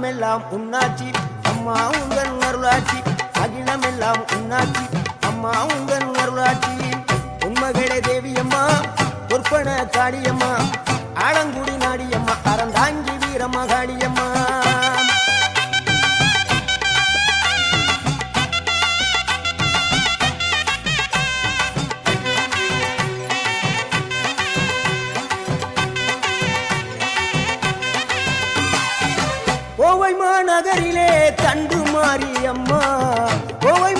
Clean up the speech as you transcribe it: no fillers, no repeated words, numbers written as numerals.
அகிலமெல்லாம் உன்னாட்சி அம்மா உந்தன் அருளாட்சி அகிலமெல்லாம் உன்னாட்சி அம்மா உந்தன் அருளாட்சி உண்மகளே தேவியம்மா பொற்பன காளியம்மா ஆலங்குடி நாடியம்மா அறந்தாங்கி வீரம்மா காளியம்மா கோவை மாநகரிலே தண்டு மாரியம்மா கோவை